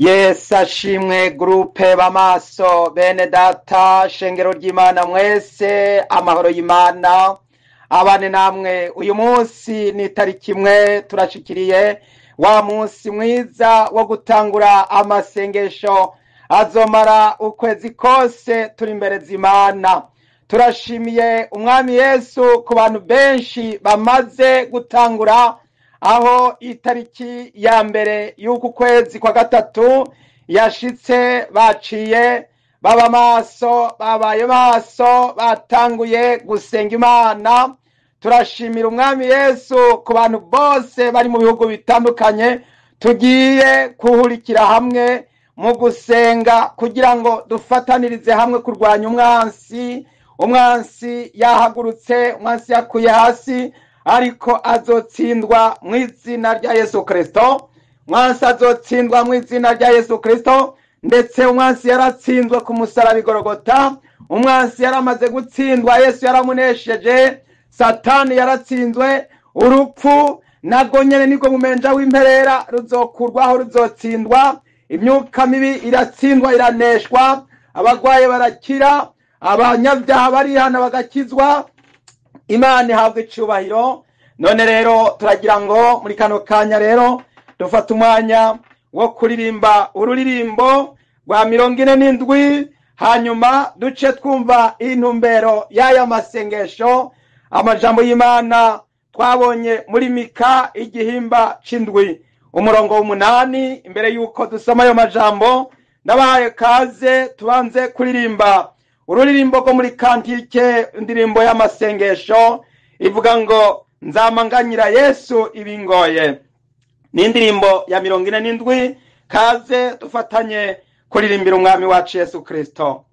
Yes, ashimwe groupe b'amaso bene data shengero ry'Imana mwese amahoro y'Imana abane namwe. Uyu munsi ni tariki imwe turashikiriye wa munsi mwiza wo gutangura amasengesho azomara ukwezi kose turi imbere z'Imana. Turashimiye umwami Yesu ku bantu benshi bamaze gutangura aho itariki ya mbere y'uku kwezi kwa gatatu yashitse baciye baba maso babaye maso batanguye gusenga Imana. Turashimira umwami Yesu ku bantu bose bari mu bihugu bitandukanye tugiye kuhurikira hamwe mu gusenga kugira ngo dufatanirize hamwe kurwanya umwansi yahagurutse, umwansi yakuye hasi ariko azotsindwa mu izina rya Yesu Kristo. Umwansi azotsindwa mu izina rya Yesu Kristo, ndetse umwansi yaratsinzwe ku musaraba i Golgota. Umwansi yaramaze gutsindwa, Yesu yaramunesheje. Satani yaratsinzwe, urupfu nago nyene niko mumenja w'imperera ruzokurwaho, ruzotsindwa. Imyuka mibi iratsindwa, iraneshwa, abagwaye barakira, abanyabyaha barihana bagakizwa. Imana ihabwe icubahiro. None rero turagira ngo muri kano kanya rero dufata umwanya wo kuririmba ururirimbo rwa 47, hanyuma duce twumva intumbero y'aya masengesho. Amajambo y'Imana twabonye muri Mika igihimba c'indwi umurongo w'8. Imbere yuko dusoma ayo majambo ndabahaye kaze tubanze kuririmba ururirimbo rwo muri kantike, indirimbo y'amasengesho ivuga ngo nzamanganyira Yesu ibingoye. Ni indirimbo ya 47. Kaze dufatanye kuririmbira umwami wacu Yesu Kristo.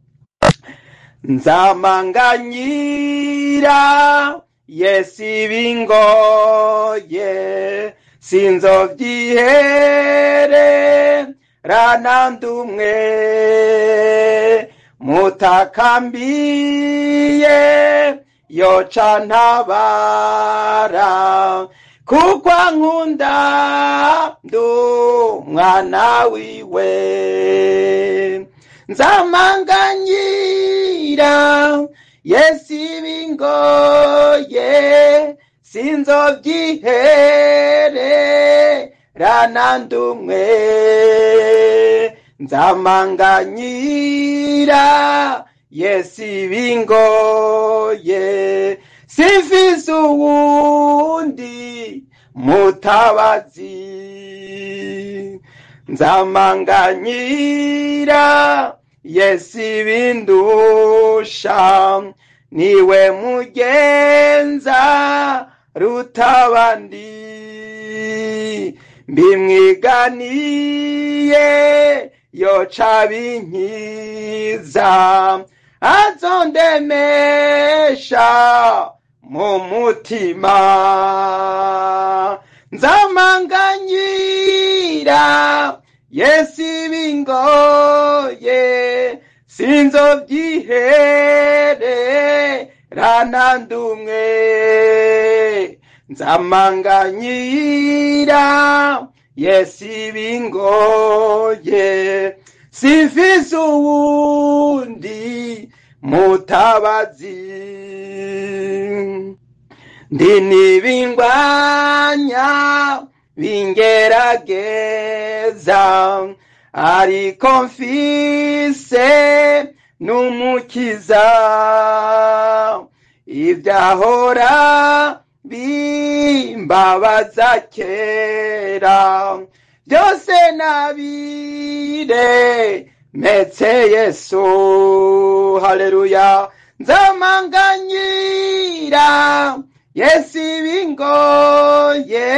Nzamanganyira Yesu ibingoye, sinzovyihere ranandumwe, mutakambiye yoca ntabara, kuko ankunda ndumwana wiwe. Nzamanganyira Yesu ibingoye, sinzovyihere ranandumwe, nzamanganyira Yesu ibingoye, simfise uwundi mutabazi. Nzamanganyira Yesu ibindusha, niwe mugenza rutabandi, mbimwiganiye yoca binkiza, azondemesha mu mutima. Nzamanganyira Yesu ibingoye, sinzovyihere ranandumwe, nzamanganyira Yesu ibingoye, simfise uwundi mutabazi. Ndi nibingwanya bingerageza, ariko mfise n'umukiza, ivyahora bimbabaza kera byose nabire metse Yesu. Haleluya. Nzamanganyira Yesu ibingoye,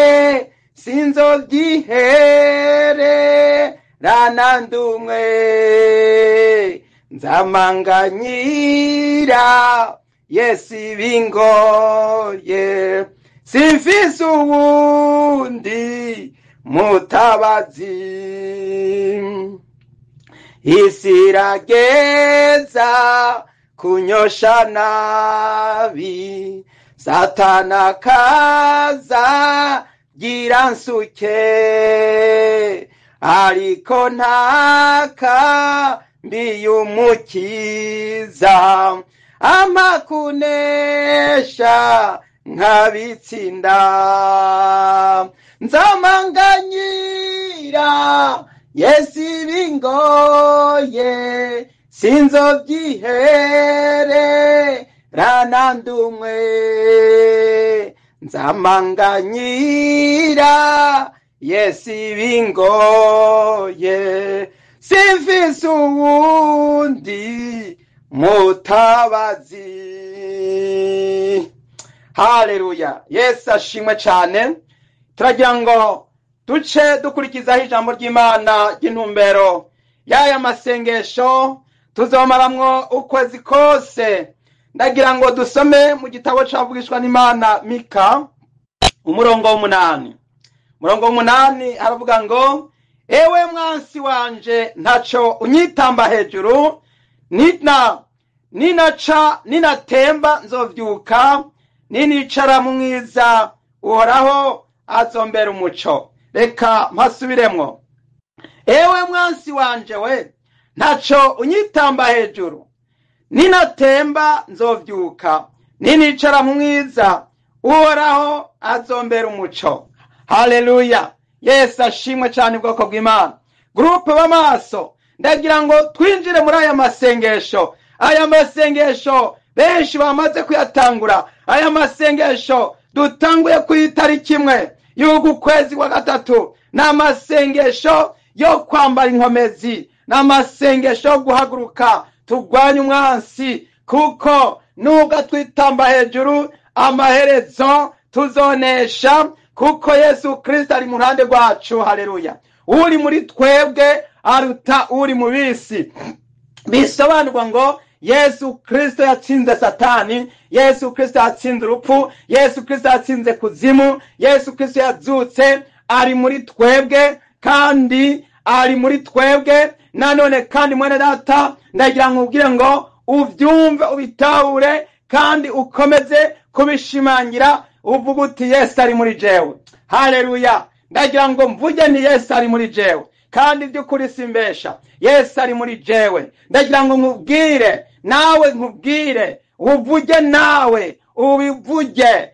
sinzovyihere ranandumwe, nzamanganyira Yesu ibingoye, simfise uwundi mutabazi. Isi irageza kunyosha nabi, Satana kaza giransuke, ariko ntakambi y'umukiza ampa kunesha nkabitsinda nzamanganyira Yesu ibingoye sinzovyihererana ndumwe nzamanganyira Yesu ibingoye simfise uwundi mutabazi. Haleluya, Yesu ashimwe cyane. Turagira ngo duce dukurikizaho ijambo ry'Imana ry'intumbero y'aya masengesho tuzomaramwo ukwezi kose. Ndagira ngo dusome mu gitabo cyavugishwa n'Imana Mika umurongo w'8. Umurongo w'8 haravuga ngo ewe mwansi wanje ntaco unyitamba hejuru, ninatemba nzovyuka, ninicara mu mwiza uhoraho azombera umuco. Reka mpasubiremwo. Ewe mwansi wanje we ntaco unyitamba hejuru, ninatemba nzovyuka, ninicara mu mwiza uhoraho azombera umuco. Haleluya, Yesu ashimwe cyane ubwoko bw'Imana. Groupe b'amaso, ndagira ngo twinjire muri aya masengesho. Aya masengesho benshi bamaze kuyatangura. Aya masengesho dutanguye ku itariki 1 y'uku kwezi kwa gatatu. Na masengesho yo kwambara inkomezi, na masengesho yo guhaguruka tugwanya umwansi, kuko nubwo twitamba hejuru amaherezo tuzonesha, kuko Yesu Kristo ari mu ruhande rwacu. Haleluya, uri muri twebwe aruta uri mu bisi. Bisobanurwa ngo Yesu Kristo yatsinze Satani, Yesu Kristo yatsinze urupfu, Yesu Kristo yatsinze kuzimu, Yesu Kristo yazutse, ari muri twebwe kandi ari muri twebwe. Nanone kandi mwene data, ndagira nkubwire ngo uvyumve ubitahure kandi ukomeze kubishimangira, uvuga uti Yesu ari muri jewe. Haleluya, ndagira ngo mvuge ni Yesu ari muri jewe, kandi by'ukuri simbesha, Yesu ari muri jewe. Ndagira ngo nkubwire nawe, nkubwire uvuge nawe, ubivuge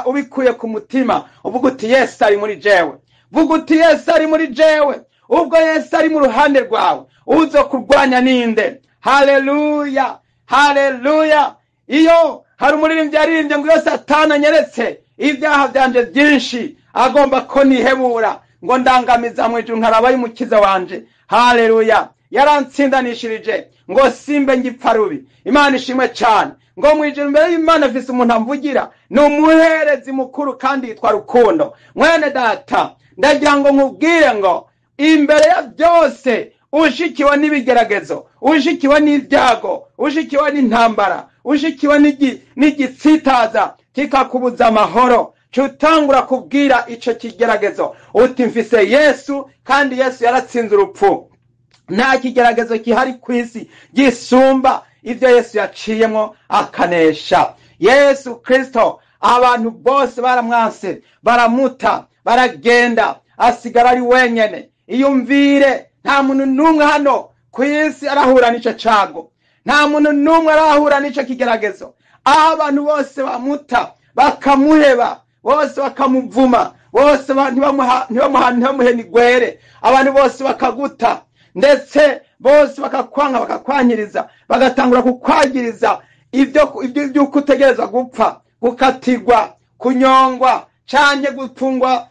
ubikuye ku mutima, uvuga uti Yesu ari muri jewe. Vuga uti Yesu ari muri jewe. Ubwo Yesu ari mu ruhande rwawe, uzo kurwanya ninde? Haleluya, haleluya. Iyo hari umuririmbyi yaririmbye ngo iyo Satani anyeretse ibyaha byanje byinshi, agomba ko nihebura ngo ndangamiza mu ijuru nkarabaye umukiza wanje. Haleluya, yarantsindanishirije ngo simbe ngipfa rubi. Imana ishimwe cyane ngo mu ijuru mbere y'Imana afise umuntu amvugira, ni umuherezi mukuru kandi yitwa Rukundo. Mwene data, ndagira ngo nkubwire ngo imbere ya byose ushikiwe n'ibigeragezo, ushikiwe n'ibyago, ushikiwe n'intambara, ushikiwe n'igitsitaza kikakubuza amahoro, cutangura kubwira ico kigeragezo uti mfise Yesu, kandi Yesu yaratsinze urupfu. Nta kigeragezo kihari kwisi gisumba ivyo Yesu yaciyemo akanesha. Yesu Kristo abantu bose baramwanse, baramuta, baragenda, asigara ari wenyene. Iyumvire, nta muntu numwe hano kwisi arahura n'ico cago, nta muntu numwe arahura n'ico kigeragezo. Abantu bose bamuta, bakamuheba, bose bakamuvuma, bose ntibamuhe nigwere, abantu bose bakaguta, ndetse bose bakakwanga, bakakwanyiriza, bagatangura kukwagiriza ibyo kutegereza gupfa, gukatirwa, kunyongwa, canke gupfungwa,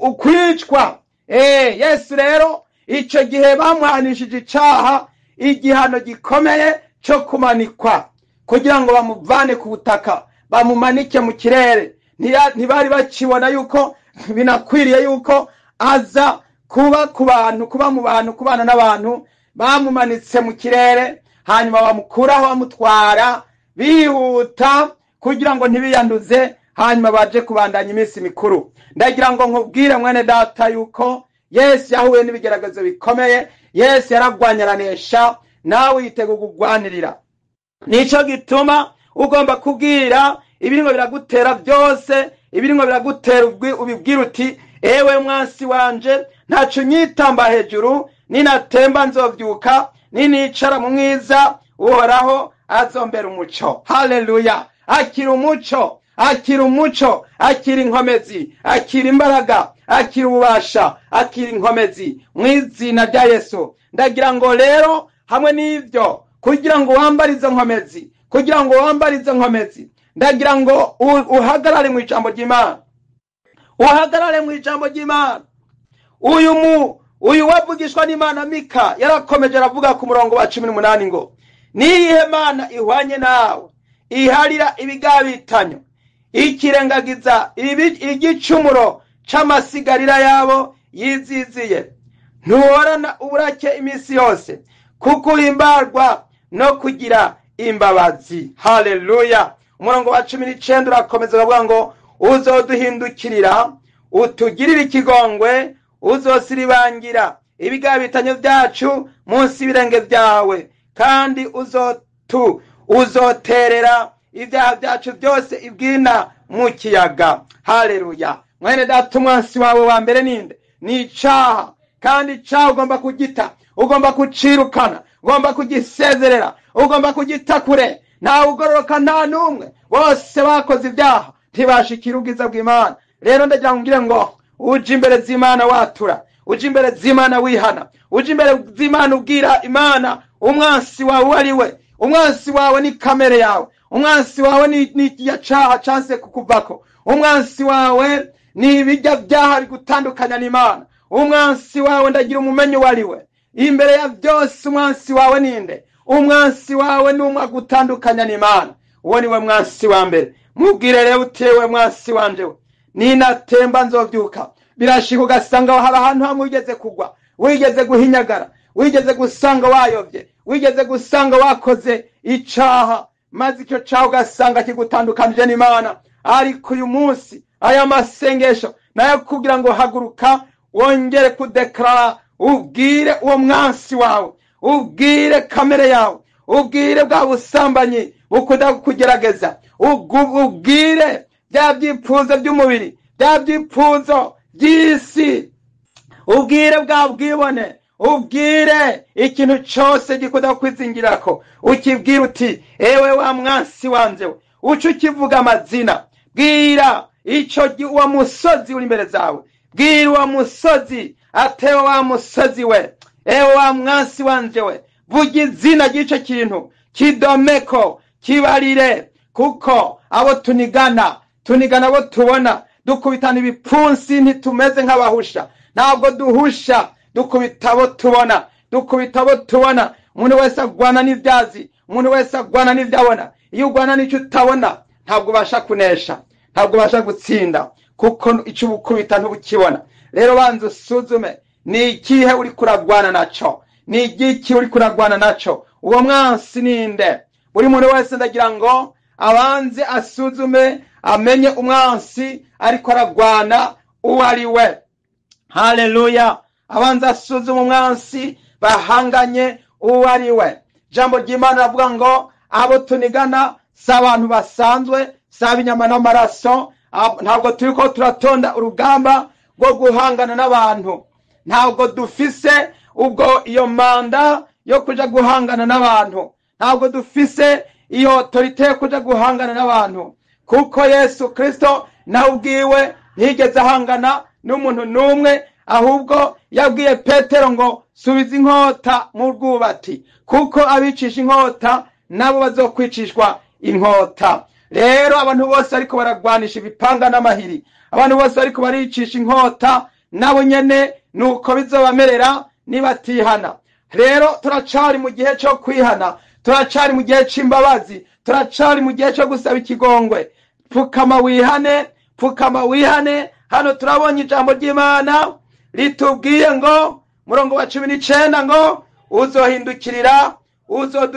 ukwicwa. Yesu rero ico gihe bamuhanishije icaha, igihano gikomeye cyo kumanikwa, kugira ngo bamuvane ku butaka bamumanike mu kirere. Ntibari bakibona yuko binakwiriye yuko aza kuba ku bantu, kuba mu bantu, kubana n'abantu. Bamumanitse mu kirere, hanyuma bamukuraho bamutwara bihuta kugira ngo ntibiyanduze, hanyuma baje kubandanya iminsi mikuru. Ndagira ngo nkubwire mwene data yuko Yesu yahuye n'ibigeragezo bikomeye, Yesu yaragwanyaranesha, nawe yitego kugwanirira. Nico gituma ugomba kubwira ibiringo biragutera byose, ibiringo biragutera ubibwira uti ewe mwansi wanje ntaco nyitamba hejuru, ninatemba nzovyuka, ninicara mu mwiza uhoraho azombera umuco. Haleluya! akira umuco, akira umuco, akira inkomezi, akira imbaraga, akira ububasha, akira inkomezi mu izina rya Yesu. Ndagira ngo rero hamwe n'ivyo, kugira ngo wambare izo nkomezi, kugira ngo wambare izo nkomezi, ndagira ngo uhagarare mu ijambo ry'Imana, uhagarare mu ijambo ry'Imana. Uyu wavugishwa n'Imana Mika yarakomeje aravuga ku murongo wa 18 ngo, niyihe mana ihwanye nawe, iharira ibigabitanyo, ikirengagiza igicumuro c'amasigarira yabo yiziziye, ntuhorana uburake imisi yose, kuko uhimbarwa no kugira imbabazi. Haleluya! umurongo wa 19 urakomeza ukavuga ngo, uzoduhindukirira utugirire ikigongwe, uzosiribangira ibigabitanyo byacu munsi y'ibirenge byawe, kandi uzoterera ibyaha byacu byose ibwina mu kiyaga. Haleluya! mwene data, umwansi wawe wa mbere ninde? Ni icaha, kandi icaha ugomba kugita, ugomba kucirukana, ugomba kugisezerera, ugomba kugita kure. nta ugororoka nta numwe, bose bakoze ibyaha ntibashikira ubwiza bw'Imana. Rero ndagira ngire ngo uje imbere z'Imana watura, uje imbere z'Imana wihana, uje imbere z'Imana ubwira Imana umwansi wawe ari we. Umwansi wawe ni kamere yawe, umwansi wawe ni yacaha chance kukuvako, umwansi wawe ni ibijya byaha bigutandukanya n'Imana. Umwansi wawe ndagira umumenyo wari we. Imbere ya byose umwansi wawe ninde? Umwansi wawe ni umwe gutandukanya n'Imana. Uwo ni we mwansi wa mbere. Mubwire rero utewe mwansi wanje we, ninatemba nzovyuka. Birashika ugasanga hari ahantu hamwe wigeze kugwa, wigeze guhinyagara, wigeze gusanga wayovye, wigeze gusanga wakoze icaha, maze icyo caha ugasanga kigutandukanije n'Imana. Ariko uyu munsi aya masengesho nayo kugira ngo haguruka wongere kudeklara, ubwire uwo mwansi wawe, ubwire kamere yawe, ubwire bwa busambanyi bukuda kugerageza, ubwire bya byipfuzo by'umubiri, bya byipfuzo by'isi, ubwire bwa bwibone, ubwire ikintu cyose gikuda kwizingirako. Ukibwira uti, ewe wa mwansi wanje we, uco ukivuga amazina. Bwira ico uwo musozi uri imbere zawe, bwira uwo musozi atewe wa musozi we, ewe wa mwansi wanje we, vuga izina ry'ico kintu, kidomeko, kibarire. Kuko abo tunigana abo tubona dukubitana ibipfunsi, ntitumeze nk'abahusha. Ntabwo duhusha, dukubita abo tubona, dukubita abo tubona. Umuntu wese agwana n'ivyazi, umuntu wese agwana n'ivyabona. Iyo ugwana n'icyo utabona ntabwo ubasha kunesha, ntabwo ubasha gutsinda, kuko icyo ubukubita ntubukibona. Rero banza usuzume, ni ikihe uri kuragwana naco, ni igiki uri kuragwana naco, uwo mwansi ninde? Buri muntu wese ndagira ngo abanze asuzume, amenye umwansi ariko aragwana uwo ari we. Haleluya! abanze asuzume umwansi bahanganye uwo ari we. Jambo ry'Imana ravuga ngo, abo tunigana si abantu basanzwe, si ab'inyama n'amaraso. Ntabwo turiko turatonda urugamba rwo guhangana n'abantu, ntabwo dufise ubwo iyo manda yo kuja guhangana n'abantu, ntabwo dufise iyo autorite yo kuja guhangana n'abantu, kuko Yesu Kristo nawe ubwiwe ntiyigeze ahangana n'umuntu n'umwe, ahubwo yabwiye Petero ngo, subiza inkota mu rwubati, kuko abicisha inkota nabo bazokwicishwa inkota. Rero abantu bose ariko baragwanisha ibipanga n'amahiri, abantu bose ariko baricisha inkota, nabo nyene nuko bizobamerera nibatihana. Rero turacari mu gihe cyo kwihana, turacari mu gihe c'imbabazi, turacari mu gihe cyo gusaba ikigongwe. Pfukama wihane, pfukama wihane. Hano turabonye ijambo ry'Imana litubwiye ngo, murongo wa 19 ngo,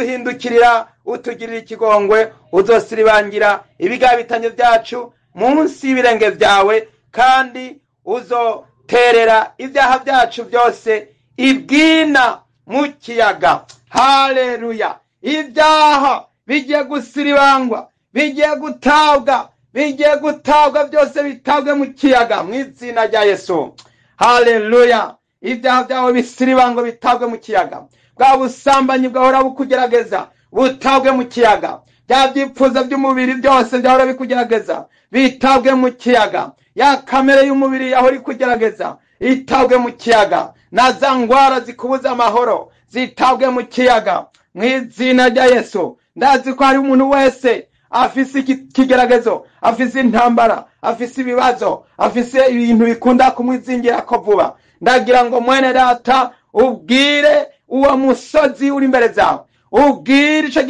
uzoduhindukirira utugirira ikigongwe, uzosiribangira ibigabitanyo byacu munsi y'ibirenge byawe, kandi uzoterera ibyaha byacu byose ibwina mu kiyaga. Haleluya! Ibyaha bigiye gusiribangwa, bigiye gutabwa bigiye gutabwa byose bitabwe mu kiyaga mu izina rya Yesu. Haleluya. Ibyaha byawe bisiribango bitabwe mu kiyaga. Bwa busambanyi bwahora bukugerageza butabwe mu kiyaga. Bya byipfuza by'umubiri byose byahora bikugerageza bitabwe mu kiyaga. Ya kamere y'umubiri yahora ikugerageza itabwe mu kiyaga. Na za ngwara zikubuza amahoro zitabwe mu kiyaga mu izina rya Yesu. Ndazi ko hari umuntu wese afise ikigeragezo, afise intambara, afise ibibazo, afise ibintu bikunda kumwizingira ko vuba. Ndagira ngo mwene data ubwire uwo musozi uri imbere zawe, ubwire ico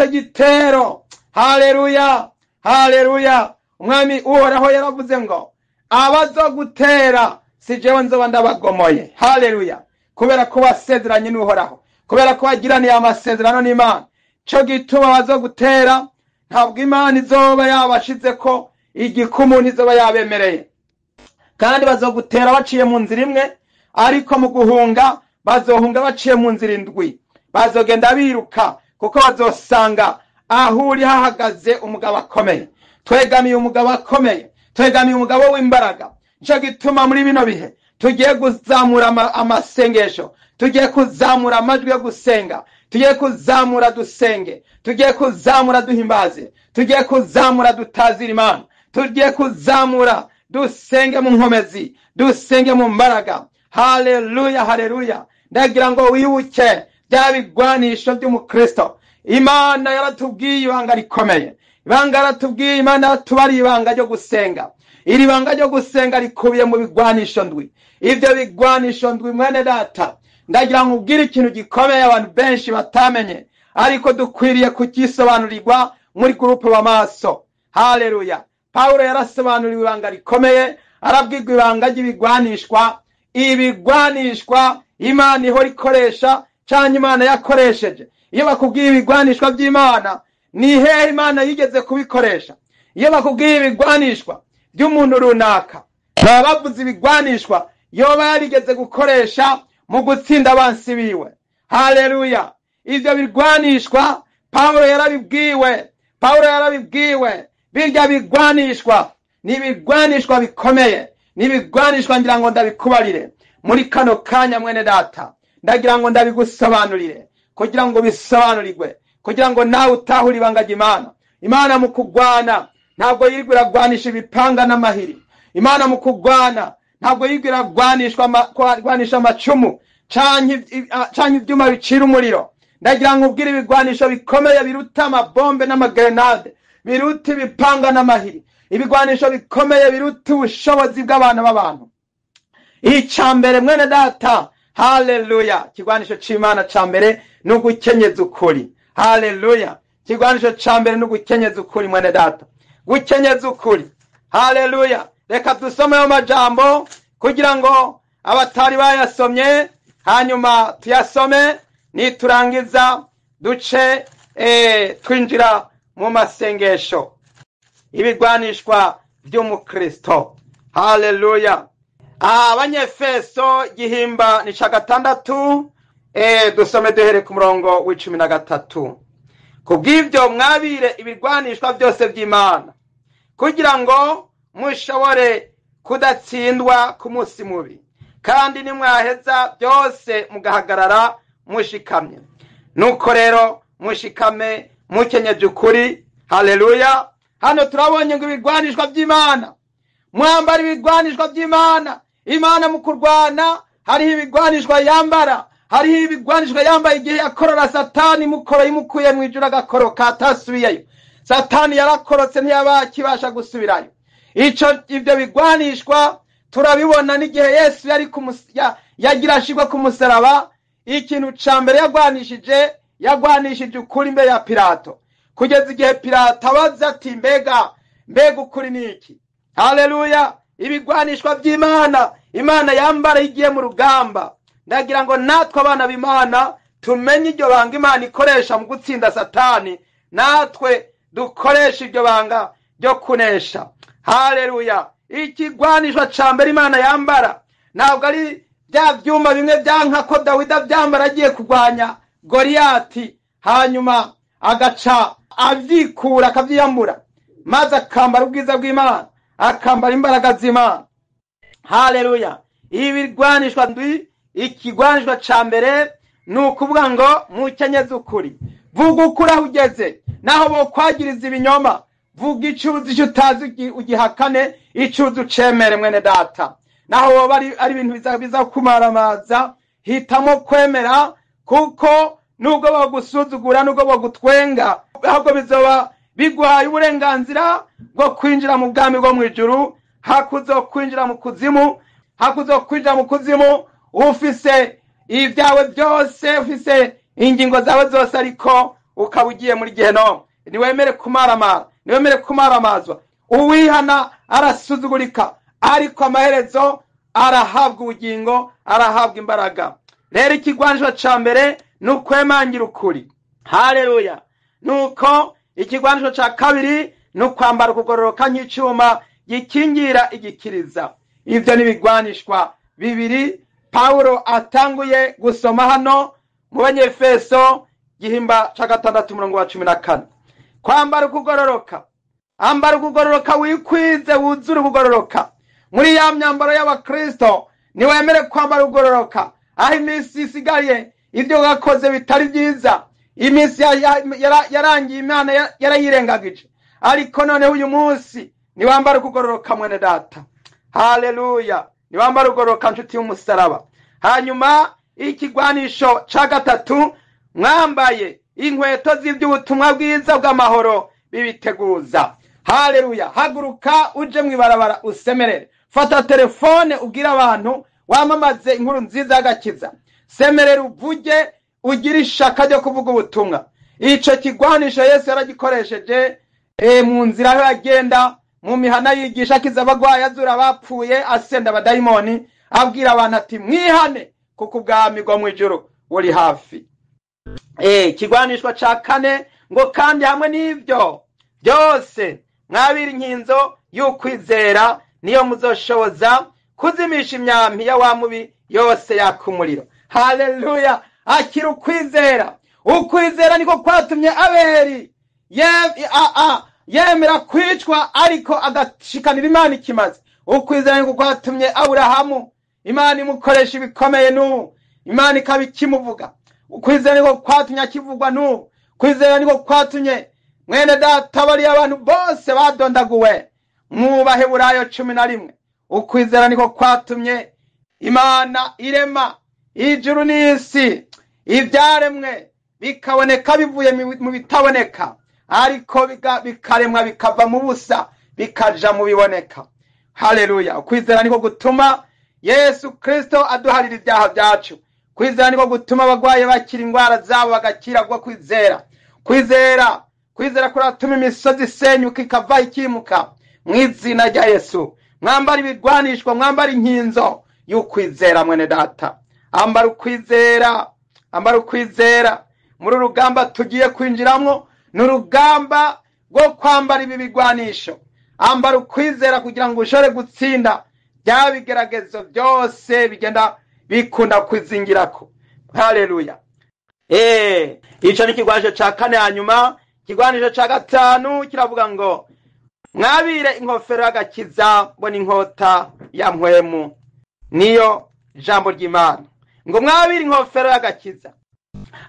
gitero. Haleluya, haleluya. Umwami uhoraho yaravuze ngo abazogutera si jewe nzoba ndabagomoye. Haleluya. Kubera ko wasezeranye n'uhoraho, kubera ko wagiraniye amasezerano n'Imana, cyo gituma bazogutera ntabwo Imana izoba yabashize ko igikumu ntizoba yabemereye. Kandi bazogutera baciye mu nzira imwe, ariko mu guhunga bazohunga baciye mu nzira indwi. Bazogenda biruka kuko bazosanga aho uri hahagaze umugabo akomeye. Twegamiye umugabo akomeye, twegamiye umugabo w'imbaraga. Cyo gituma muri bino bihe tugiye kuzamura amasengesho, tugiye kuzamura amajwi yo gusenga, tugiye kuzamura dusenge, tugiye kuzamura duhimbaze, tugiye kuzamura dutazira Imana, tugiye kuzamura dusenge mu nkomezi, dusenge mu mbaraga. Haleluya, haleluya. Ndagira ngo wibuke bya bigwanisho by'umukristo. Imana yaratubwiye ibanga rikomeye. Ibanga yaratubwiye, Imana yatubari ibanga ryo gusenga. Iri banga ryo gusenga rikubiye mu bigwanisho ndwi. Ibyo bigwanisho ndwi mwene data, ndagira ngo ubwire ikintu gikomeye abantu benshi batamenye, ariko dukwiriye kugisobanurirwa muri groupe b'amaso. Haleluya. Paulo yarasobanuriwe ibanga rikomeye, arabwirwa ibanga ry'ibigwanishwa. Ibigwanishwa Imana ihora ikoresha cyangwa Imana yakoresheje. Iyo bakubwiye ibigwanishwa by'Imana, ni hehe Imana yigeze kubikoresha? Iyo bakubwiye ibigwanishwa by'umuntu runaka, baba bavuze ibigwanishwa yoba yarigeze gukoresha mu gutsinda abansi biwe. Haleluya. Ibyo bigwanishwa Paulo yarabibwiwe. Birya bigwanishwa ni ibigwanishwa bikomeye, ni ibigwanishwa ngira ngo ndabikubarire muri kano kanya mwene data. Ndagira ngo ndabigusobanurire kugira ngo bisobanurirwe, kugira ngo nawe utahure ibanga ry'Imana. Imana mu kugwana ntabwo yirigura gwanisha ibipanga n'amahiri. Imana mu kugwana ntabwo yirigura gwanisha amacumu canke ibyuma bicira umuriro. Ndagira ngo ubwire ibigwanisho bikomeye biruta amabombe n'amagrenade, biruta ibipanga n'amahiri, ibigwanisho bikomeye biruta ubushobozi bw'abana b'abantu. Icambere mwene data, haleluya, kigwanisho c'Imana cambere no gukenyeza ukuri. Haleluya. Kigwanisho cambere no gukenyeza ukuri mwene data, gukenyeza ukuri. Haleluya. Reka dusome ayo majambo kugira ngo abatari bayasomye hanyuma tuyasome, niturangiza duce twinjira mu masengesho. Ibigwanishwa by'umukristo. Haleluya. Abanyefeso gihimba ni 6, dusome duhere ku murongo w'13. Kubw'ibyo mwabire ibigwanishwa byose by'Imana, kugira ngo mushobore kudatsindwa ku munsi mubi, kandi nimwaheza byose mugahagarara mushikamye. Nuko rero mushikame mukenyeje ukuri. Haleluya. Hano turabonye ngo ibigwanishwa by'Imana, mwambara ibigwanishwa by'Imana. Imana mu kurwana hariho ibigwanishwa yambara, hariho ibigwanishwa yambaye igihe yakorora Satani mukoro yimukuye mu ijuru agakoroka atasubiyeyo. Satani yarakorotse ntiyabakibasha gusubirayo. Ibyo bigwanishwa turabibona n'igihe Yesu yagira ashigwa ku musaraba. Ikintu cambere yagwanishije ukuri imbere ya Pilato, kugeza igihe Pilato abaza ati mbega ukuri niki? Haleluya. Ibigwanishwa by'Imana, Imana yambara igiye mu rugamba. Ndagira ngo natwe abana b'Imana tumenye iryo banga Imana ikoresha mu gutsinda Satani, natwe dukoresha iryo banga ryo kunesha. Haleluya. Ikigwanishwa cambere Imana yambara ntabwo ari bya byuma bimwe byanka ko Dawida byambara agiye kurwanya Goliyati hanyuma agaca avyikura akavyiyambura. maze akambara ubwiza bw'Imana, akambara imbaraga z'Imana. Haleluya. Ibigwanishwa ndwi, ikigwanishwa ca mbere ni ukuvuga ngo mukenyeze ukuri. Vuga ukuri aho ugeze, naho bokwagiriza ibinyoma. Vuga icuzi icyo utazi ugihakane, icuzi ucemere mwene data. Naho woba ari ibintu biza kumaramaza, hitamo kwemera, kuko nubwo bagusuzugura, nubwo bagutwenga, ahubwo bizoba biguhaye uburenganzira bwo kwinjira mu bwami bwo mwijuru. Hakuzo kwinjira mu kuzimu, hakuzo kwinjira mu kuzimu ufise ibyawe byose, ufise ingingo zawe zose, ariko ukaba ugiye muri Gehinomu. Niwemere kumaramara, niwemere kumaramazwa. Uwihana arasuzugurika, ariko amaherezo arahabwa ubugingo, arahabwa imbaraga. Rero ikigwanishwa ca mbere ni ukwemangira ukuri. Haleluya. Nuko ikigwanishwa ca kabiri ni ukwambara ukugororoka nk'icuma gikingira igikiriza. Ivyo ni ibigwanishwa bibiri Paulo atanguye gusoma hano mu Banyefeso gihimba ca 6:14. Kwambara ukugororoka. Ambara ukugororoka, wikwize wuzure ukugororoka. Muri ya myambaro y'Abakristo niwemere kwambara ukugororoka. Aho iminsi isigaye ibyo gakoze bitari byiza, iminsi yarangiye, Imana yarayirengagije, ariko noneho uyu munsi niwambara ukugororoka mwene data. Haleluya. Niwambara ukugororoka nshuti y'umusaraba. Hanyuma ikigwanisho ca gatatu, mwambaye inkweto z'iby'ubutumwa bwiza bw'amahoro bibiteguza. Haleluya. Haguruka uje mwibarabara usemerere. Fata telefone ubwira abantu wamamaze inkuru nziza y'agakiza. Semerera uvuge, ugira ishaka ryo kuvuga ubutumwa. Ico kigwanisho Yesu yaragikoresheje mu nzira aho yagenda, mu mihana yigisha, akiza abagwayi, azura abapfuye, asenda abadayimoni, abwira abantu ati mwihane kuko ubwami bwo mwijuru buri hafi. Kigwanishwa ca kane ngo kandi hamwe n'ivyo byose mwabira inkinzo y'ukwizera, niyo muzoshoboza kuzimisha imyampi ya wa mubi yose yakumuriro. Haleluya. Akira ukwizera. Ukwizera niko kwatumye Abeli yemera kwicwa, ariko agashikanira Imana ikimaze. Ukwizera niko kwatumye Aburahamu Imana imukoresha ibikomeye n'ubu Imana ikaba ikimuvuga. Ukwizera niko kwatumye akivugwa n'ubu. Kwizera niko kwatumye mwene data bariya abantu bose badondaguwe mu Baheburayo 11. Ukwizera niko kwatumye Imana irema ijuru n'isi, ibyaremwe bikaboneka bivuye mu bitaboneka, ariko bikaremwa bikava mu busa bikaja mu biboneka. Haleluya. Kwizera niko gutuma Yesu Kristo aduharira ibyaha byacu. Kwizera niko gutuma abagwaye bakira indwara zabo bagakira kwa kwizera. Kwizera kuratuma imisozi isenyuka ikava ikimuka mu izina rya Yesu. Mwambara ibigwanishwa, mwambara inkinzo y'ukwizera mwene data. Ambara ukwizera, ambara ukwizera. Muri urugamba tugiye kwinjiramwo n'urugamba rwo kwambara ibi bigwanisho. Ambara ukwizera kugira ngo ushobore gutsinda bya bigeragezo byose bigenda bikunda kwizingirako. Haleluya. Ico ni kigwanisho ca kane. Hanyuma kigwanisho ca gatanu kiravuga ngo mwabire inkofero y'agakiza, mbona inkota ya mpwemu, niyo jambo ry'Imana. Ngo mwabire inkofero y'agakiza.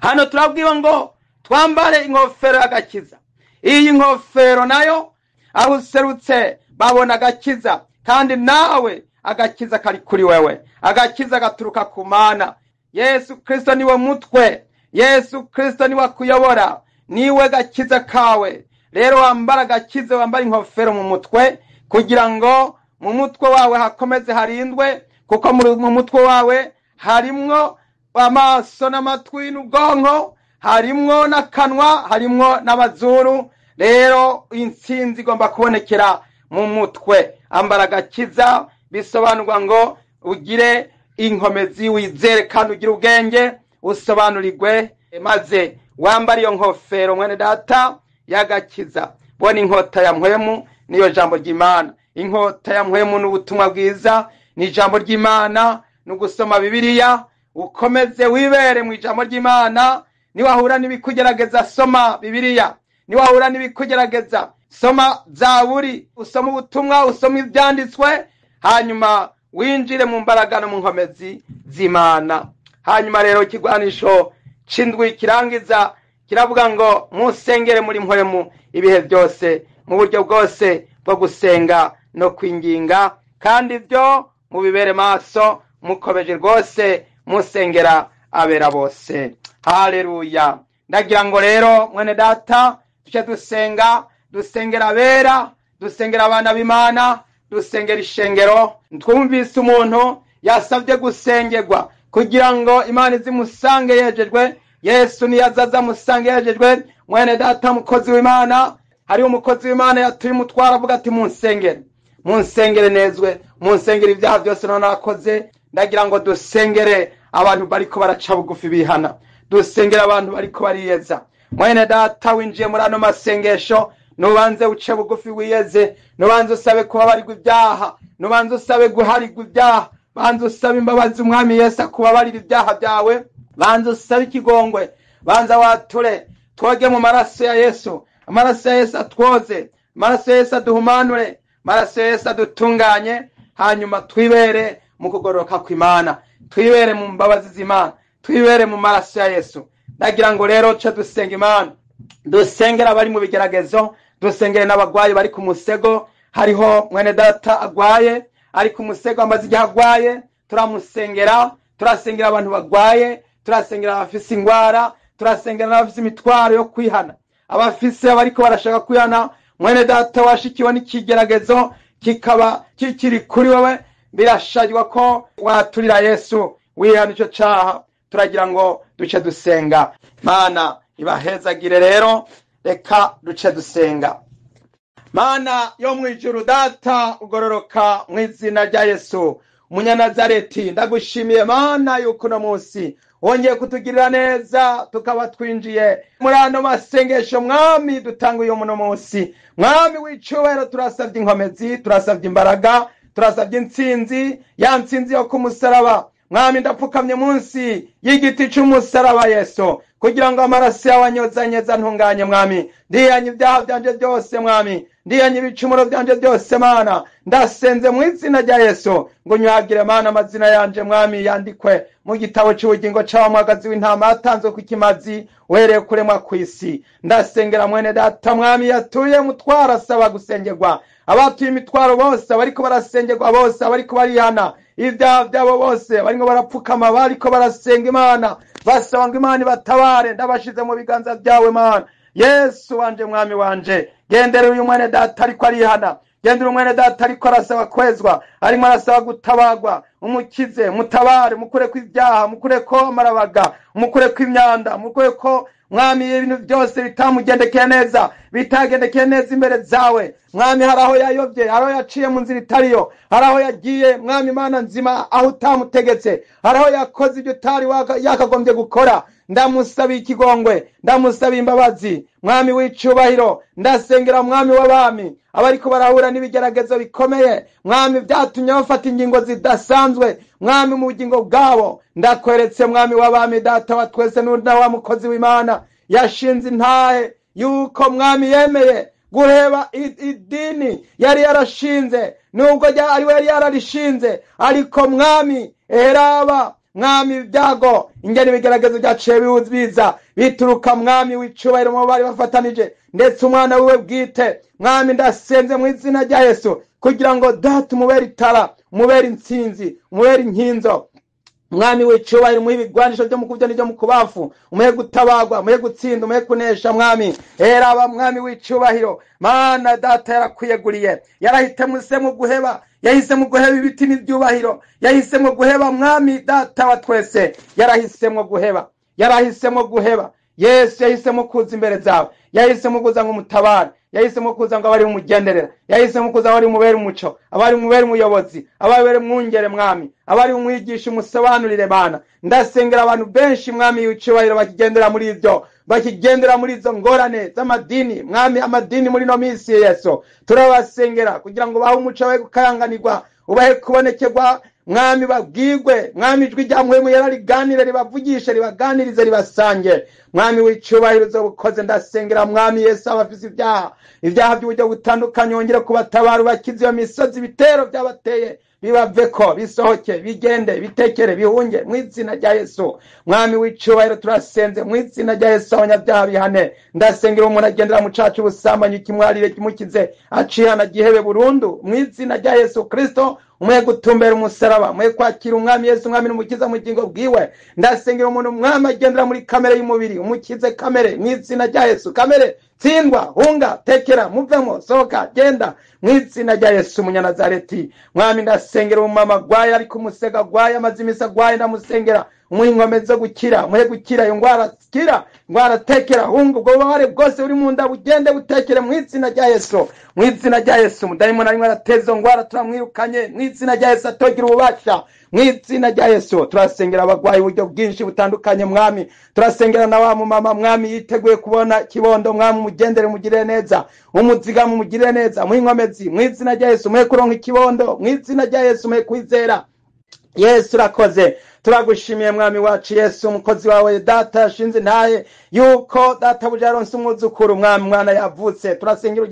Hano turabwiwe ngo twambare inkofero y'agakiza. Iyi nkofero nayo aho userutse babona agakiza, kandi nawe agakiza kari kuri wewe. Agakiza gaturuka ku Mana. Yesu Kristo niwe mutwe. Yesu Kristo niwe kuyobora, niwe gakiza kawe. Rero wambara agakiza, wambara inkofero mu mutwe, kugira ngo mu mutwe wawe hakomeze harindwe, kuko mu mutwe wawe harimwo amaso n'amatwi n'ubwonko, harimwo n'akanwa, harimwo n'amazuru. Rero intsinzi igomba kubonekera mu mutwe. Ambara agakiza bisobanurwa ngo ugire inkomezi, wizere kandi ugire ubwenge, usobanurirwe, maze wambara iyo nkofero mwene data y'agakiza. Bona inkota ya mpwemu niyo jambo ry'Imana. Inkota ya mpwemu n'ubutumwa bwiza, ni ijambo ry'Imana, n'ugusoma Bibiliya, ukomeze wibere mu ijambo ry'Imana. Niwahura n'ibikugerageza, soma Bibiliya. Niwahura n'ibikugerageza, soma zaburi, usoma ubutumwa, usoma ibyanditswe, hanyuma winjire mu mbaraga no mu nkomezi z'Imana. Hanyuma rero ikigwanisho c'indwi kirangiza kiravuga ngo musengere muri mpwemu ibihe byose, mu buryo bwose bwo gusenga no kwinginga, kandi ibyo mubibere maso mukomeje rwose musengera abera bose. Haleluya. Ndagira ngo rero mwene data tuce dusengera abera, dusengera abana b'Imana, dusengera ishengero. Twumvise umuntu yasabye gusengerwa kugira ngo Imana izimusange yejejwe. Yesu niyazaza musange yejejwe. Mwene data mukozi w'Imana, hari umukozi w'Imana yatuye umutwara avuga ati munsengere nezwe, munsengere ibyaha byose narakoze. Ndagira ngo dusengere abantu bariko baraca bugufi bihana, dusengera abantu bariko bariyeza. Mwene data winjiye muri ano masengesho, nubanze uce bugufi wiyeze, nubanze usabe kubabarirwa ibyaha, nubanze usabe guharirwa ibyaha, banze usabe imbabazi umwami Yesu akubabarira ibyaha byawe, banze usabe ikigongwe, banza wature twoge mu maraso ya Yesu. Amaraso ya Yesu atwoze, amaraso ya Yesu aduhumanure, amaraso ya Yesu adutunganye, hanyuma twibere mu kugororoka kw'Imana, twibere mu mbabazi z'Imana, twibere mu maraso ya Yesu. Ndagira ngo rero ce dusenga Imana, dusengera abari mu bigeragezo, dusengere n'abagwayi bari ku musego. Hariho mwene data agwaye ari ku musego, amaze igihe agwaye, turamusengera. Turasengera abantu bagwaye, turasengera abafise ingwara, turasengera n'abafise imitwaro yo kwihana, abafise bariko barashaka kwihana. Mwene data washikiwe n'ikigeragezo kikaba kikiri kuri wewe, birashajwa ko waturira Yesu wihana ico caha. Turagira ngo duce dusenga. Mana ibahezagire rero, reka duce dusenga. Mana yo mwijuru, data ugororoka, mu izina rya Yesu Umunyanazareti, ndagushimiye Mana yuko no munsi wongeye kutugirira neza, tukaba twinjiye muri ano masengesho. Mwami dutanguye muno munsi, Mwami w'icubahiro, turasavye inkomezi, turasavye imbaraga, turasavye intsinzi, ya ntsinzi yo kumusaraba. Mwami ndapfukamye munsi y'igiti c'umusaraba Yesu, kugira ngo amaraso yawe anyozanyeza ntunganye. Mwami ndiyanye ibyaha byanje byose, Mwami ndiyanye ibicumuro byanje byose. Mana ndasenze mu izina rya Yesu ngo nyagire Mana amazina yanje Mwami yandikwe mu gitabo c'ubugingo c'abamwagazi w'intama yatanzwe ku kimazi uhereye kuremwa kw'isi. Ndasengera mwene data Mwami yatuye mutwara asaba gusengerwa, abatuye imitwaro bose bariko barasengerwa, bose bariko barihana ibyaha byabo, bose bariko barapfukama, bariko barasenga Imana, basaba ngo Imana ibatabare. Ndabashize mu biganza byawe Mana Yesu wanje, Mwami wanje. Gendera uyu mwene data ariko arihana, gendera umwene data ariko arasaba kwezwa, arimo arasaba gutabagwa. Umukize, mutabare, mukure kw'ibyaha, mukure ko amarabaga, mukure kw'imyanda, mukure ko Mwami ibintu byose bitamugendekeye neza, bitagendekeye neza imbere zawe. Mwami haraho yayobye, haraho yaciye mu nzira itariyo, haraho yagiye Mwami Mana nzima aho utamutegetse, haraho yakoze ibyo utari yakagombye gukora. Ndamusabiye ikigongwe, ndamusabiye imbabazi. Mwami w'icubahiro, ndasengera Mwami w'abami abariko barahura n'ibigeragezo bikomeye, Mwami byatumye bafata ingingo zidasanzwe. Mwami mu bugingo bwabo ndakweretse Mwami w'abami, data wa twese n'unda wa mukozi w'Imana yashinze intahe yuko Mwami yemeye guheba idini yari yarashinze, nubwo ariwe yari yararishinze, ariko Mwami eraba Mwami ibyago ingene ibigeragezo byaciye biza bituruka Mwami w'icubahiro mu bari bafatanije, ndetse umwana wiwe bwite. Mwami ndasenze mu izina rya Yesu kugira ngo data umubere itara, umubere intsinzi, umubere inkinzo. Mwami w'icubahiro umuhe ibigwanisho byo mu kubyo n'ibyo mu kubafu, umuhe gutabagwa, umuhe gutsinda, umuhe kunesha. Mwami eraba Mwami w'icubahiro, Mana data yarakwiyeguriye, yarahitemwe guheba, yahisemo guheba ibiti n'ibyubahiro, yahisemo guheba Mwami data wa twese, yarahisemo guheba. Yesu yahisemo kuza imbere zawe, yahisemo kuza ngo umutabare, yahisemo kuza ngo abari umugenderera, yahisemo kuza abari umubere umuco, abari umubere umuyobozi, abari mwungere Mwami, abari umwigisha umusobanurire. Mana ndasengera abantu benshi Mwami w'icubahiro bakigendera muri ibyo, bakigendera muri izo ngorane z'amadini. Mwami amadini muri no minsi Yesu turabasengera kugira ngo bahe umuco we gukaranganirwa, ubahe kubonekerwa mwami babwirwe, mwami ijwi rya mpwemu yera riganire, ribavugishe, ribaganirize, ribasange. Mwami w'icyubahiro uzobukoze. Ndasengera mwami Yesu abafise ibyaha by'uburyo butandukanye, wongere kubatabara, ubakize iyo misozi, ibitero byabateye bibaveko, bisohoke, bigende, bitekere, bihunge mu izina rya Yesu. Mwami w'icyubahiro turasenze mu izina rya Yesu, abanyabyaha bihane. Ndasengera umuntu agendera mu cacu ubusambanyi, kimwarire kimukize, acihana gihebe burundu mu izina rya Yesu Kristo. Umuye gutumbera umusaraba, umuye kwakira umwami Yesu, umwami n'umukiza mu bugingo bwiwe. Ndasengera umuntu mwami agendera muri kamere y'umubiri, umukize kamere mu izina rya Yesu. Kamere tsindwa, hunga, tekera, muvemo, sohoka, genda mu izina rya Yesu Munyanazareti. Mwami ndasengera umumama agwaye, ariko umusega agwaye, amaze imisi agwaye, ndamusengera umuhe inkomezi zo gukira, umuhe gukira iyo ngwara, kira ngwara, tekera, hunga ubwo bubabare bwose uri mu nda bugende butekere mu izina rya Yesu. Mu izina rya Yesu umudayimoni arimo arateza ngwara turamwirukanye mu izina rya Yesu, atogira ububasha mu izina rya Yesu. Turasengera abagwayi uburyo bwinshi butandukanye mwami, turasengera na wa mumama mwami yiteguye kubona kibondo, mwami umugendere, mugirire neza, umuzigama umugirire neza, mu inkomezi mu izina rya Yesu, muhe kuronka ikibondo mu izina rya Yesu, muhe kwizera. Yesu urakoze, turagushimiye mwami wacu Yesu, umukozi wawe data yashinze ntaye yuko data bujaronse umwuzukuru, mwami mwana yavutse. Turasengera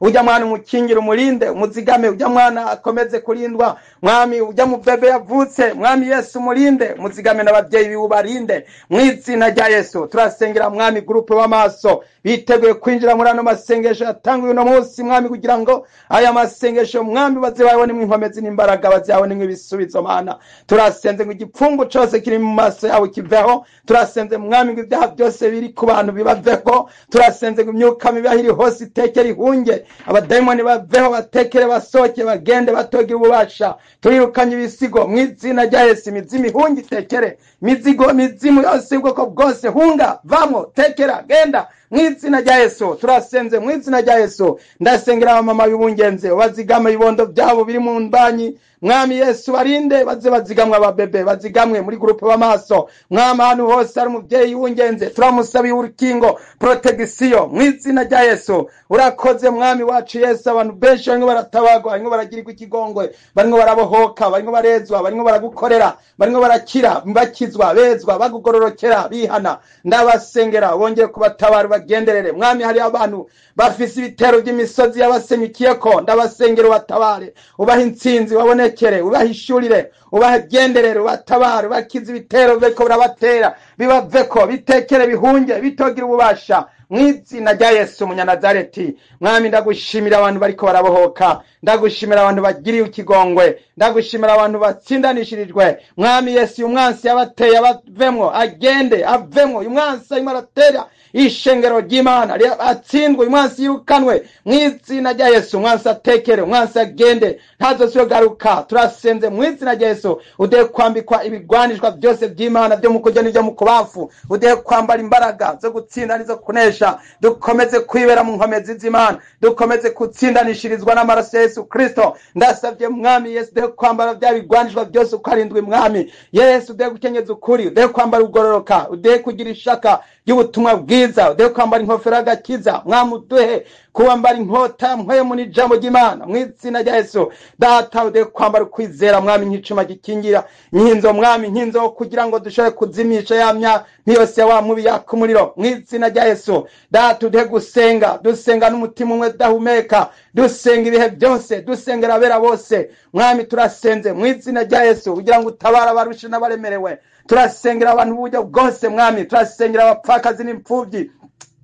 ujya mwana umukingira, umurinde, umuzigame, ujya mwana akomeze kurindwa mwami, ujya mu bebe yavutse mwami Yesu umurinde, umuzigame n'ababyeyi biwubarinde mu izina rya Yesu. Turasengera mwami groupe w'amaso biteguye kwinjira muri ano masengesho yatanguye uno munsi mwami, kugira ngo aya masengesho mwami baze babone inkomezi n'imbaraga, bazabone ibisubizo mana. Turasenze ngo igipfungu cyose kiri mu maso yawe kiveho. Turasenze mwami ngo ibyaha byose biri ku bantu bibaveho. Turasenze ngo imyuka mibi ahiri hose itekere, ihunge, abadayimoni baveho, batekere, basohoke, bagende, batogira ububasha. Turirukanye ibisigo mu izina rya Yesu, imizimu ihunge, itekere, imizimu yose ubwoko bwose hunga, vamo, tekera, genda mu izina rya Yesu. Turasenze mu izina rya Yesu. Ndasengera abamama b'ubungenze, bazigama ibibondo byabo biri mu mbanyi mwami Yesu, barinde, baze bazigamwe ababebe, bazigamwe muri groupe w'amaso mwami, ahantu hose ari umubyeyi w'ungenze turamusabiye urukingo, protection mu izina rya Yesu. Urakoze mwami wacu Yesu, abantu benshi barimo baratabagwa, barimo baragirirwa ikigongwe, barimo barabohoka, barimo barezwa, barimo baragukorera, barimo barakira, bakizwa, bezwa, bagugororokera, bihana. Ndabasengera bongeye kubatabara, bagenderere mwami. Hari abantu bafise ibitero by'imisozi yabasemikiyeko, ndabasengera ubatabare, ubaha intsinzi, wabonekere, ubahishurire, ubagenderere, ubatabare, bakize ibitero beko birabatera, bibaveko, bitekere, bihunge, bitogira ububasha mu izina rya Yesu Munyanazareti. Mwami ndagushimira abantu bariko barabohoka, ndagushimira abantu bagiriye ikigongwe, ndagushimira abantu batsindanishirijwe mwami Yesu. Umwansi yabateye abavemwo, agende avemwo, umwansi arimo aratera ishengero ry'Imana atsindwe, umwansi yirukanwe mu izina rya Yesu. Umwansi atekere, umwansi agende, ntazosubire garuka. Turasenze mu izina rya Yesu, udehe kwambikwa ibigwanishwa byose by'Imana byo mu kurya n'ibyo mu kubafu, udehe kwambara imbaraga zo gutsinda n'izo kunesha. Dukomeze kwibera mu nkomezi z'Imana, dukomeze gutsindanishirizwa n'amaraso ya Yesu Kristo. Ndasabye mwami Yesu, udehe kwambara bya bigwanishwa byose ukarindwe mwami Yesu, udehe gukenyeza ukuri, udehe kwambara ugororoka, udehe kugira ishaka y'ubutumwa bwiza, udehe kwambara inkofero y'agakiza mwami, uduhe kuwambara inkota mpwemu n'ijambo ry'Imana mu izina rya Yesu. Data udehe kwambara ukwizera mwami, nk'icuma gikingira, inkinzo mwami, inkinzo kugira ngo dushobore kuzimisha ya yose ya wa mubi yaka umuriro mu izina rya Yesu. Data udehe gusenga, dusenga n'umutima umwe dahumeka, dusenga ibihe byose, dusengera abera bose mwami. Turasenze mu izina rya Yesu kugira ngo utabara abarushe n'abaremerewe. Turasengera abantu uburyo bwose mwami, turasengera abapfakazi n'imfubyi,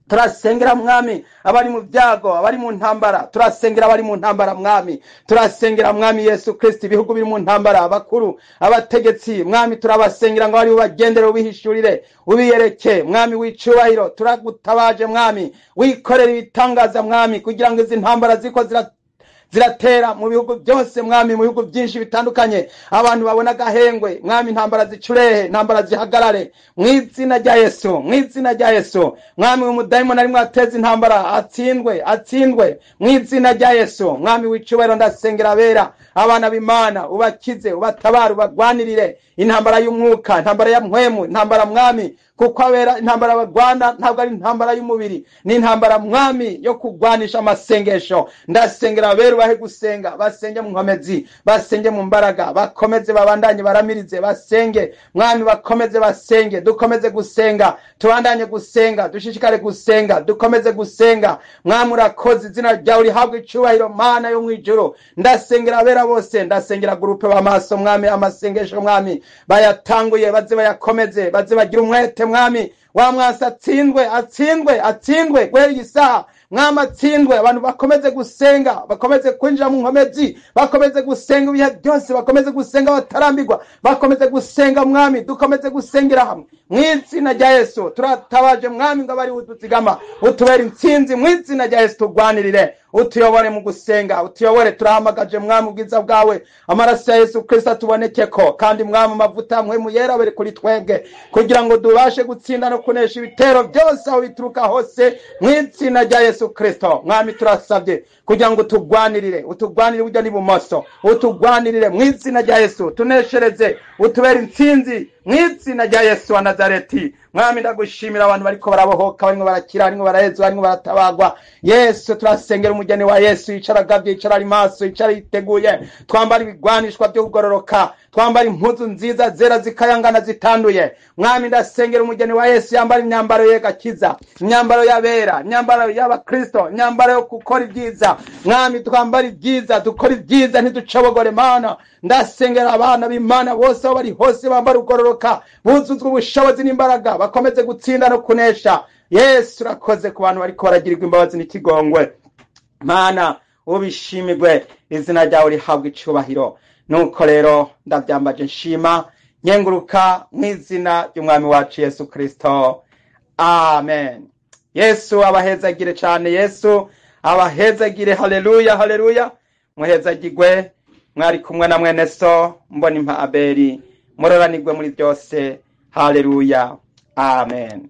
turasengera mwami abari mu byago, abari mu ntambara, turasengera abari mu ntambara mwami. Turasengera mwami Yesu Kristo ibihugu biri mu ntambara, abakuru, abategetsi mwami, turabasengera ngo bari ubagendere, ubihishurire, ubiyereke mwami w'icubahiro. Turagutabaje mwami, wikorera ibitangaza mwami, kugira ngo izi ntambara ziko ziratera mu bihugu byose mwami, mu bihugu byinshi bitandukanye, abantu babona agahengwe mwami, intambara zicurehe, intambara zihagarare mu izina rya Yesu, mu izina rya Yesu mwami. Umudayimoni arimo ateza intambara atsindwe mu izina rya Yesu mwami w'icubahiro. Ndasengera abera, abana b'Imana, ubakize, ubatabare, ubagwanirire intambara y'umwuka, intambara ya mpwemu, intambara mwami, kuko abera intambara bagwana ntabwo ari intambara y'umubiri, ni intambara mwami yo kugwanisha amasengesho. Ndasengera abera ubahe gusenga, basenge mu nkomezi, basenge mu mbaraga, bakomeze babandanye baramirize, basenge mwami, bakomeze basenge, dukomeze gusenga, tubandanye gusenga, dushishikare gusenga, dukomeze gusenga. Mwami urakoze, izina ryawe rihabwe icyubahiro Mana yo mwijuru. Ndasengera abera bose, ndasengera gurupe b'amaso mwami, amasengesho mwami bayatanguye, baze bayakomeze, baze bagira umwete mwami, wa mwasi atsindwe guhera iyi saha mwami, atsindwe, abantu bakomeze gusenga, bakomeze kwinjira mu nkomezi, bakomeze gusenga ibihe byose, bakomeze gusenga batarambirwa, bakomeze gusenga mwami, dukomeze gusengera hamwe mw'izina rya Yesu. Turatabaje mwami ngo abari udutsigama, utubere intsinzi mw'izina rya Yesu. Tugwanirire, utuyobore mu gusenga, utuyobore. Turahamagaje mwami ubwiza bwawe, amaraso ya Yesu Kristo atubonekeko, kandi mwami amavuta mwe muyera bere kuri twebwe, kugira ngo dubashe gutsinda no kunesha ibitero byose aho bituruka hose mw'izina rya Yesu Kristo. Mwami turasabye kugira ngo utugwanirire burya n'ibumoso, utugwanirire mw'izina rya Yesu, tuneshereze, utubere intsinzi mw'izina rya Yesu wa Nazareti. Mwami ndagushimira abantu bariko barabohoka, barimo barakira, barimo barahezwa, barimo baratabagwa. Yesu turasengera umugeni wa Yesu, yicara gavye, yicara ari maso, yicara yiteguye, twambara ibigwanishwa byo kugororoka, twambara impuzu nziza zera zikayangana zitanduye. Mwami ndasengera umugeni wa Yesu, yambara imyambaro y'agakiza, imyambaro y'abera, imyambaro y'abakristo, imyambaro yo gukora ibyiza. Mwami twambara ibyiza, dukora ibyiza, ntiducobogore Mana. Ndasengera abana b'Imana bose aho bari hose, bambara ugororoka, buzuzwa ubushobozi n'imbaraga, bakomeze gutsinda no kunesha. Yesu urakoze ku bantu bariko baragirirwa imbabazi n'ikigongwe Mana, ubishimirwe, izina ryawe rihabwe icubahiro. Nuko rero ndabyambaje nshima, nyenguruka mw'izina ry'umwami wacu Yesu Kristo, amen. Yesu abahezagire cyane, Yesu abahezagire. Haleluya, haleluya. Muhezagirwe, mwari kumwe na mwene so Mbonimpa Abeli, muroranirwe muri byose. Haleluya, amen.